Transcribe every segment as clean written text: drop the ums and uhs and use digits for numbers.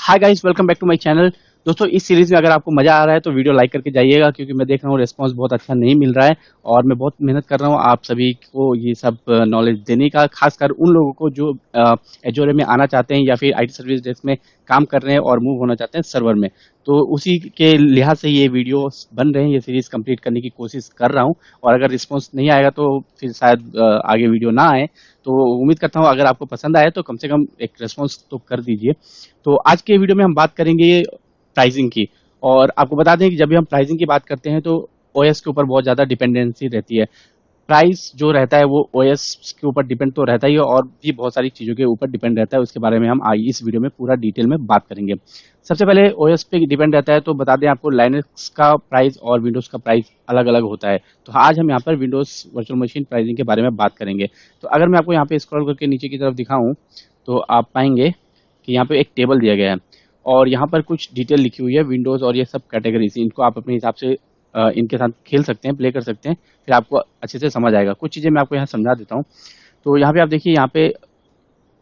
Hi guys, welcome back to my channel. दोस्तों, इस series में अगर आपको मजा आ रहा है तो वीडियो लाइक करके जाइएगा, क्योंकि मैं देख रहा हूँ रिस्पांस बहुत अच्छा नहीं मिल रहा है और मैं बहुत मेहनत कर रहा हूँ आप सभी को ये सब नॉलेज देने का, खासकर उन लोगों को जो एजोरे में आना चाहते हैं या फिर आईटी सर्विस डेस्क में काम कर रहे हैं और मूव होना चाहते हैं सर्वर में। तो उसी के लिहाज से ये वीडियो बन रहे हैं, ये सीरीज कंप्लीट करने की कोशिश कर रहा हूँ। और अगर रिस्पॉन्स नहीं आएगा तो फिर शायद आगे वीडियो ना आए। तो उम्मीद करता हूँ अगर आपको पसंद आए तो कम से कम एक रिस्पॉन्स तो कर दीजिए। तो आज के वीडियो में हम बात करेंगे प्राइसिंग की। और आपको बता दें कि जब भी हम प्राइसिंग की बात करते हैं तो ओएस के ऊपर बहुत ज़्यादा डिपेंडेंसी रहती है। प्राइस जो रहता है वो ओएस के ऊपर डिपेंड तो रहता ही है, और भी बहुत सारी चीज़ों के ऊपर डिपेंड रहता है। उसके बारे में हम आज इस वीडियो में पूरा डिटेल में बात करेंगे। सबसे पहले ओएस पे डिपेंड रहता है तो बता दें आपको, लाइनक्स का प्राइस और विंडोज़ का प्राइस अलग अलग होता है। तो आज हम यहाँ पर विंडोज़ वर्चुअल मशीन प्राइसिंग के बारे में बात करेंगे। तो अगर मैं आपको यहाँ पे स्क्रॉल करके नीचे की तरफ दिखाऊं तो आप पाएंगे कि यहाँ पे एक टेबल दिया गया है और यहाँ पर कुछ डिटेल लिखी हुई है विंडोज़ और ये सब कैटेगरीज। इनको आप अपने हिसाब से इनके साथ खेल सकते हैं, प्ले कर सकते हैं, फिर आपको अच्छे से समझ आएगा। कुछ चीज़ें मैं आपको यहाँ समझा देता हूँ। तो यहाँ पे आप देखिए, यहाँ पे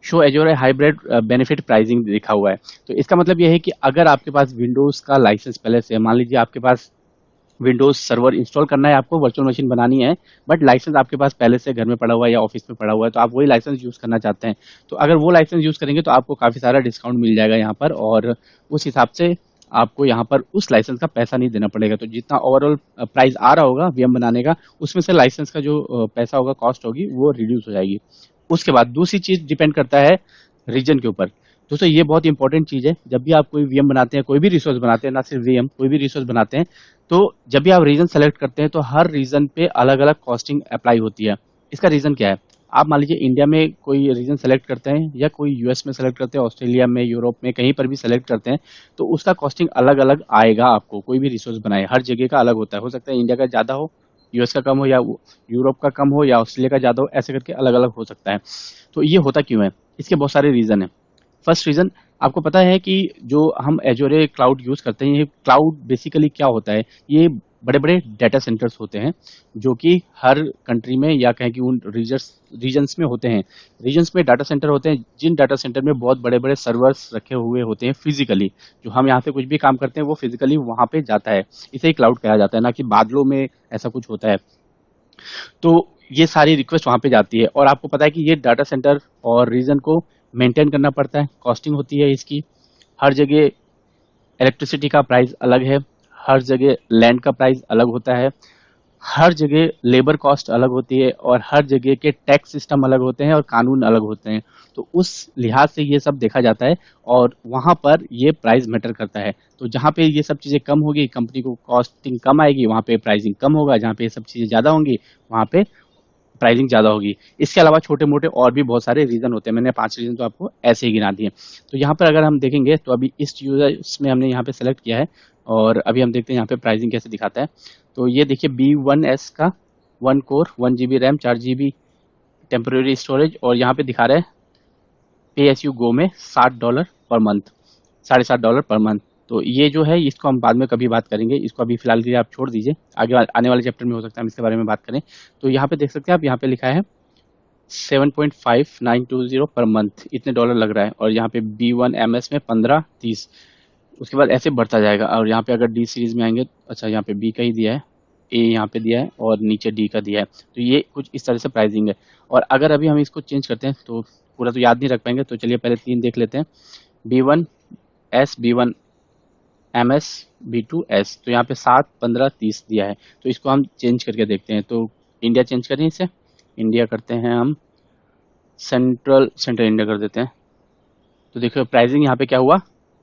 शो एजोर हाइब्रिड बेनिफिट प्राइसिंग लिखा हुआ है। तो इसका मतलब ये है कि अगर आपके पास विंडोज़ का लाइसेंस पहले से है, मान लीजिए आपके पास विंडोज सर्वर इंस्टॉल करना है, आपको वर्चुअल मशीन बनानी है, बट लाइसेंस आपके पास पहले से घर में पड़ा हुआ है या ऑफिस में पड़ा हुआ है, तो आप वही लाइसेंस यूज करना चाहते हैं। तो अगर वो लाइसेंस यूज करेंगे तो आपको काफी सारा डिस्काउंट मिल जाएगा यहाँ पर, और उस हिसाब से आपको यहाँ पर उस लाइसेंस का पैसा नहीं देना पड़ेगा। तो जितना ओवरऑल प्राइस आ रहा होगा वीएम बनाने का, उसमें से लाइसेंस का जो पैसा होगा, कॉस्ट होगी, वो रिड्यूस हो जाएगी। उसके बाद दूसरी चीज डिपेंड करता है रीजन के ऊपर। दोस्तों, ये बहुत इंपॉर्टेंट चीज है। जब भी आप कोई वीएम बनाते हैं, कोई भी रिसोर्स बनाते हैं, ना सिर्फ वीएम, कोई भी रिसोर्स बनाते हैं, तो जब भी आप रीजन सेलेक्ट करते हैं तो हर रीजन पे अलग अलग कॉस्टिंग अप्लाई होती है। इसका रीजन क्या है? आप मान लीजिए इंडिया में कोई रीजन सेलेक्ट करते हैं या कोई यूएस में सेलेक्ट करते हैं, ऑस्ट्रेलिया में, यूरोप में, कहीं पर भी सेलेक्ट करते हैं, तो उसका कॉस्टिंग अलग अलग आएगा। आपको कोई भी रिसोर्स बनाए, हर जगह का अलग होता है। हो सकता है इंडिया का ज्यादा हो, यूएस का कम हो, या यूरोप का कम हो, या ऑस्ट्रेलिया का ज्यादा हो, ऐसे करके अलग अलग हो सकता है। तो ये होता क्यों है? इसके बहुत सारे रीजन है। फर्स्ट रीजन, आपको पता है कि जो हम एजोरे क्लाउड यूज करते हैं, ये क्लाउड बेसिकली क्या होता है? ये बड़े बड़े डाटा सेंटर्स होते हैं जो कि हर कंट्री में, या कहें कि उन रीजन्स में होते हैं। रीजन्स में डाटा सेंटर होते हैं, जिन डाटा सेंटर में बहुत बड़े बड़े सर्वर्स रखे हुए होते हैं फिजिकली। जो हम यहाँ पे कुछ भी काम करते हैं वो फिजिकली वहां पे जाता है। इसे ही क्लाउड कहा जाता है, ना कि बादलों में ऐसा कुछ होता है। तो ये सारी रिक्वेस्ट वहां पे जाती है, और आपको पता है कि ये डाटा सेंटर और रीजन को मेंटेन करना पड़ता है, कॉस्टिंग होती है इसकी। हर जगह इलेक्ट्रिसिटी का प्राइस अलग है, हर जगह लैंड का प्राइस अलग होता है, हर जगह लेबर कॉस्ट अलग होती है, और हर जगह के टैक्स सिस्टम अलग होते हैं और कानून अलग होते हैं। तो उस लिहाज से ये सब देखा जाता है, और वहां पर ये प्राइस मैटर करता है। तो जहां पे ये सब चीजें कम होगी, कंपनी को कॉस्टिंग कम आएगी, वहां पे प्राइसिंग कम होगा। जहां पे ये सब चीजें ज्यादा होंगी, वहां पे प्राइसिंग ज्यादा होगी। इसके अलावा छोटे मोटे और भी बहुत सारे रीजन होते हैं। मैंने 5 रीजन तो आपको ऐसे ही गिना दिए। तो यहाँ पर अगर हम देखेंगे तो अभी इस यूजर्स में हमने यहाँ पे सेलेक्ट किया है, और अभी हम देखते हैं यहाँ पे प्राइसिंग कैसे दिखाता है। तो ये देखिए, B1S का 1 core, 1 GB RAM, 4 GB temporary storage, और यहाँ पे दिखा रहा है पे एस यू गो में $60 पर मंथ, $7.5 पर मंथ। तो ये जो है, इसको हम बाद में कभी बात करेंगे, इसको अभी फिलहाल के लिए आप छोड़ दीजिए। आगे आने वाले चैप्टर में हो सकता है हम इसके बारे में बात करें। तो यहाँ पे देख सकते हैं आप, यहाँ पे लिखा है 7.5920 पर मंथ, इतने डॉलर लग रहा है। और यहाँ पे B1MS में 15-30, उसके बाद ऐसे बढ़ता जाएगा। और यहाँ पे अगर डी सीरीज में आएंगे, अच्छा यहाँ पे बी का ही दिया है, ए यहाँ पे दिया है, और नीचे डी का दिया है। तो ये कुछ इस तरह से प्राइसिंग है। और अगर अभी हम इसको चेंज करते हैं तो पूरा तो याद नहीं रख पाएंगे, तो चलिए पहले 3 देख लेते हैं। B1S, B1MS, B2S। तो यहाँ पे 7, 15, 30 दिया है। तो इसको हम चेंज करके देखते हैं। तो इंडिया चेंज करें इसे, इंडिया करते हैं हम, सेंट्रल इंडिया कर देते हैं। तो देखो प्राइसिंग यहाँ पे क्या हुआ,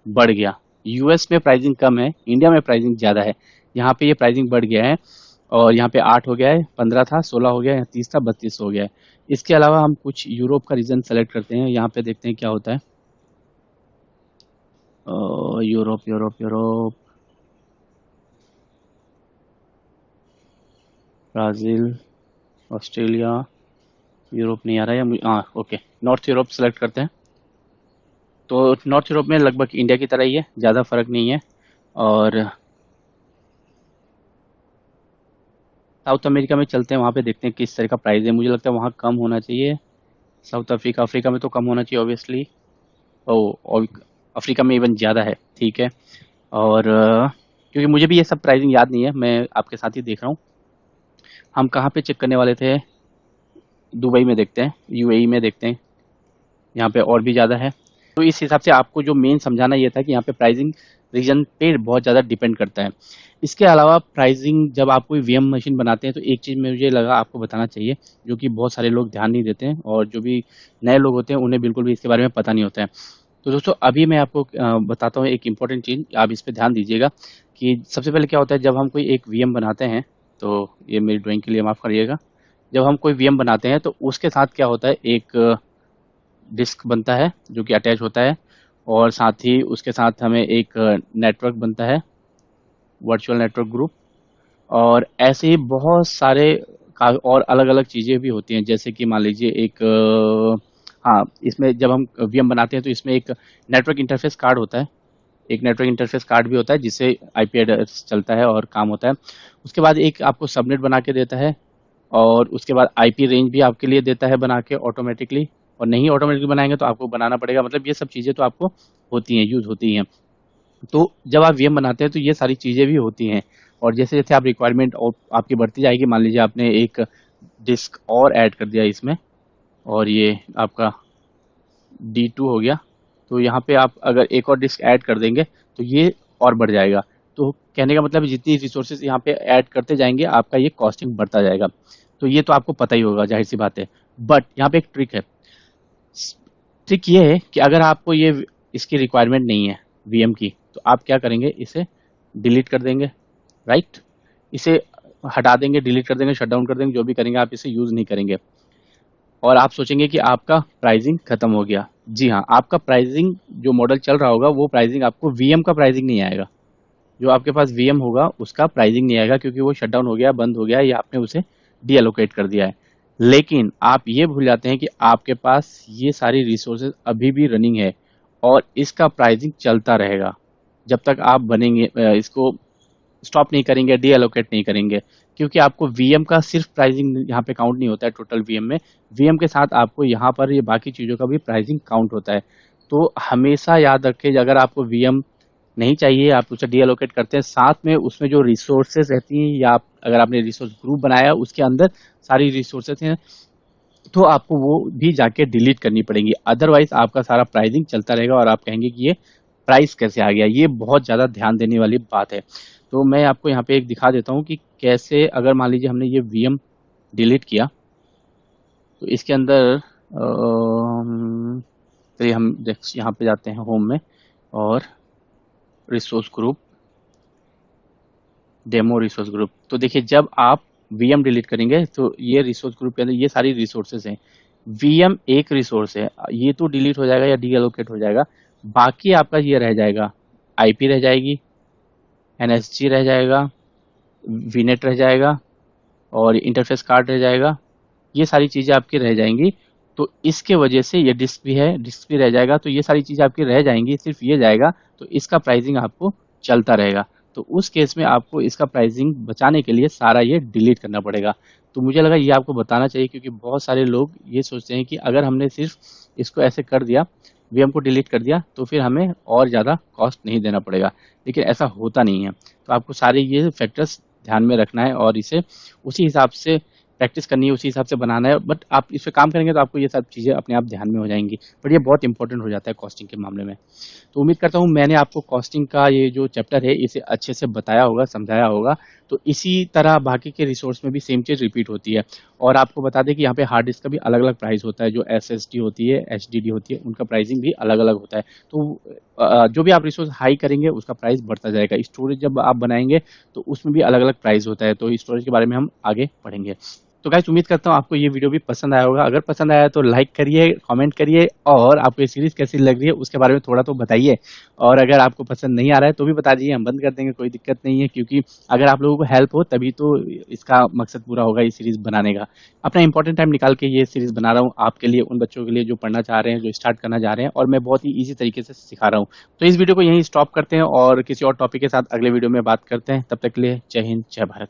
बढ़ गया। यूएस में प्राइसिंग कम है, इंडिया में प्राइसिंग ज्यादा है। यहाँ पे ये प्राइसिंग बढ़ गया है, और यहाँ पे 8 हो गया है, 15 था, 16 हो गया है, 30 था, 32 हो गया है। इसके अलावा हम कुछ यूरोप का रीजन सेलेक्ट करते हैं, यहाँ पे देखते हैं क्या होता है। Europe Europe Europe, Brazil, Australia, Europe नहीं आ रहा है मुझे, हाँ ओके, नॉर्थ यूरोप सेलेक्ट करते हैं। तो नॉर्थ यूरोप में लगभग इंडिया की तरह ही है, ज़्यादा फर्क नहीं है। और साउथ अमेरिका में चलते हैं, वहाँ पे देखते हैं किस तरह का प्राइस है। मुझे लगता है वहाँ कम होना चाहिए। साउथ अफ्रीका, अफ्रीका में तो कम होना चाहिए ऑब्वियसली। ओ, अफ्रीका में इवन ज़्यादा है, ठीक है। और क्योंकि मुझे भी ये सब प्राइसिंग याद नहीं है, मैं आपके साथ ही देख रहा हूँ। हम कहाँ पे चेक करने वाले थे? दुबई में देखते हैं, यूएई में देखते हैं, यहाँ पे और भी ज़्यादा है। तो इस हिसाब से आपको जो मेन समझाना ये था कि यहाँ पे प्राइसिंग रीजन पे बहुत ज़्यादा डिपेंड करता है। इसके अलावा प्राइसिंग जब आप कोई वीएम मशीन बनाते हैं तो एक चीज़ मुझे लगा आपको बताना चाहिए, जो कि बहुत सारे लोग ध्यान नहीं देते हैं और जो भी नए लोग होते हैं उन्हें बिल्कुल भी इसके बारे में पता नहीं होता है। तो दोस्तों अभी मैं आपको बताता हूँ एक इम्पोर्टेंट चीज़, आप इस पे ध्यान दीजिएगा कि सबसे पहले क्या होता है जब हम कोई एक वीएम बनाते हैं। तो ये मेरी ड्राइंग के लिए माफ़ करिएगा। जब हम कोई वीएम बनाते हैं तो उसके साथ क्या होता है, एक डिस्क बनता है जो कि अटैच होता है, और साथ ही उसके साथ हमें एक नेटवर्क बनता है, वर्चुअल नेटवर्क ग्रुप। और ऐसे ही बहुत सारे और अलग अलग चीज़ें भी होती हैं, जैसे कि मान लीजिए एक हाँ, इसमें जब हम वीएम बनाते हैं तो इसमें एक नेटवर्क इंटरफेस कार्ड होता है, एक नेटवर्क इंटरफेस कार्ड भी होता है जिससे आईपी एड्रेस चलता है और काम होता है। उसके बाद एक आपको सबनेट बना के देता है, और उसके बाद आईपी रेंज भी आपके लिए देता है बना के ऑटोमेटिकली, और नहीं ऑटोमेटिकली बनाएंगे तो आपको बनाना पड़ेगा। मतलब ये सब चीज़ें तो आपको होती हैं, यूज होती हैं। तो जब आप वीएम बनाते हैं तो ये सारी चीज़ें भी होती हैं, और जैसे जैसे आप रिक्वायरमेंट और आपकी बढ़ती जाएगी, मान लीजिए आपने एक डिस्क और ऐड कर दिया इसमें, और ये आपका D2 हो गया, तो यहाँ पे आप अगर एक और डिस्क ऐड कर देंगे तो ये और बढ़ जाएगा। तो कहने का मतलब जितनी रिसोर्सेज यहाँ पे ऐड करते जाएंगे आपका ये कॉस्टिंग बढ़ता जाएगा। तो ये तो आपको पता ही होगा, जाहिर सी बात है। बट यहाँ पे एक ट्रिक है। ट्रिक ये है कि अगर आपको ये इसकी रिक्वायरमेंट नहीं है वीएम की, तो आप क्या करेंगे, इसे डिलीट कर देंगे, राइट। इसे हटा देंगे, डिलीट कर देंगे, शट डाउन कर देंगे, जो भी करेंगे, आप इसे यूज नहीं करेंगे। और आप सोचेंगे कि आपका प्राइसिंग खत्म हो गया। जी हाँ, आपका प्राइसिंग जो मॉडल चल रहा होगा वो प्राइसिंग आपको वीएम का प्राइसिंग नहीं आएगा। जो आपके पास वीएम होगा उसका प्राइसिंग नहीं आएगा, क्योंकि वो शटडाउन हो गया, बंद हो गया, या आपने उसे डी एलोकेट कर दिया है। लेकिन आप ये भूल जाते हैं कि आपके पास ये सारी रिसोर्सेज अभी भी रनिंग है, और इसका प्राइसिंग चलता रहेगा जब तक आप बनेंगे, इसको स्टॉप नहीं करेंगे, डी एलोकेट नहीं करेंगे। क्योंकि आपको वीएम का सिर्फ प्राइसिंग यहाँ पे काउंट नहीं होता है टोटल वीएम में, वीएम के साथ आपको यहाँ पर ये बाकी चीज़ों का भी प्राइसिंग काउंट होता है। तो हमेशा याद रखें, अगर आपको वीएम नहीं चाहिए, आप उसे डी एलोकेट करते हैं, साथ में उसमें जो रिसोर्सेज रहती हैं, या आप अगर आपने रिसोर्स ग्रुप बनाया उसके अंदर सारी रिसोर्सेज हैं, तो आपको वो भी जाके डिलीट करनी पड़ेंगी। अदरवाइज आपका सारा प्राइसिंग चलता रहेगा और आप कहेंगे कि ये प्राइस कैसे आ गया। ये बहुत ज़्यादा ध्यान देने वाली बात है। तो मैं आपको यहाँ पे एक दिखा देता हूँ कि कैसे, अगर मान लीजिए हमने ये वीएम डिलीट किया, तो इसके अंदर चलिए हम यहाँ पे जाते हैं होम में, और resource group, demo resource group. तो देखिए जब आप वीएम डिलीट करेंगे तो ये रिसोर्स ग्रुप के अंदर ये सारी रिसोर्सेज हैं। वीएम एक रिसोर्स है, ये तो डिलीट हो जाएगा या डी एलोकेट हो जाएगा। बाकी आपका ये रह जाएगा, आईपी रह जाएगी, एनएसजी रह जाएगा, वीनेट रह जाएगा, और इंटरफेस कार्ड रह जाएगा। ये सारी चीज़ें आपकी रह जाएंगी। तो इसके वजह से ये डिस्क भी है, डिस्क भी रह जाएगा। तो ये सारी चीज़ें आपकी रह जाएंगी, सिर्फ ये जाएगा, तो इसका प्राइसिंग आपको चलता रहेगा। तो उस केस में आपको इसका प्राइसिंग बचाने के लिए सारा ये डिलीट करना पड़ेगा। तो मुझे लगा ये आपको बताना चाहिए, क्योंकि बहुत सारे लोग ये सोचते हैं कि अगर हमने सिर्फ इसको ऐसे कर दिया, वीएम को डिलीट कर दिया, तो फिर हमें और ज़्यादा कॉस्ट नहीं देना पड़ेगा। लेकिन ऐसा होता नहीं है। तो आपको सारे ये फैक्टर्स ध्यान में रखना है, और इसे उसी हिसाब से प्रैक्टिस करनी है, उसी हिसाब से बनाना है। बट आप इस पे काम करेंगे तो आपको ये सब चीज़ें अपने आप ध्यान में हो जाएंगी। बट ये बहुत इंपॉर्टेंट हो जाता है कॉस्टिंग के मामले में। तो उम्मीद करता हूँ मैंने आपको कॉस्टिंग का ये जो चैप्टर है इसे अच्छे से बताया होगा, समझाया होगा। तो इसी तरह बाकी के रिसोर्स में भी सेम चीज़ रिपीट होती है। और आपको बता दें कि यहाँ पे हार्ड डिस्क का भी अलग अलग प्राइस होता है। जो एसएसडी होती है, एचडीडी होती है, उनका प्राइसिंग भी अलग अलग होता है। तो जो भी आप रिसोर्स हाई करेंगे उसका प्राइस बढ़ता जाएगा। स्टोरेज जब आप बनाएंगे तो उसमें भी अलग अलग प्राइस होता है। तो स्टोरेज के बारे में हम आगे पढ़ेंगे। तो गाइस उम्मीद करता हूँ आपको ये वीडियो भी पसंद आया होगा। अगर पसंद आया तो लाइक करिए, कमेंट करिए, और आपको ये सीरीज कैसी लग रही है उसके बारे में थोड़ा तो बताइए। और अगर आपको पसंद नहीं आ रहा है तो भी बता दीजिए, हम बंद कर देंगे, कोई दिक्कत नहीं है। क्योंकि अगर आप लोगों को हेल्प हो तभी तो इसका मकसद पूरा होगा, ये सीरीज बनाने का। अपना इंपॉर्टेंट टाइम निकाल के ये सीरीज बना रहा हूँ आपके लिए, उन बच्चों के लिए जो पढ़ना चाह रहे हैं, जो स्टार्ट करना चाह रहे हैं, और मैं बहुत ही ईजी तरीके से सिखा रहा हूँ। तो इस वीडियो को यहीं स्टॉप करते हैं और किसी और टॉपिक के साथ अगले वीडियो में बात करते हैं। तब तक के लिए जय हिंद, जय भारत।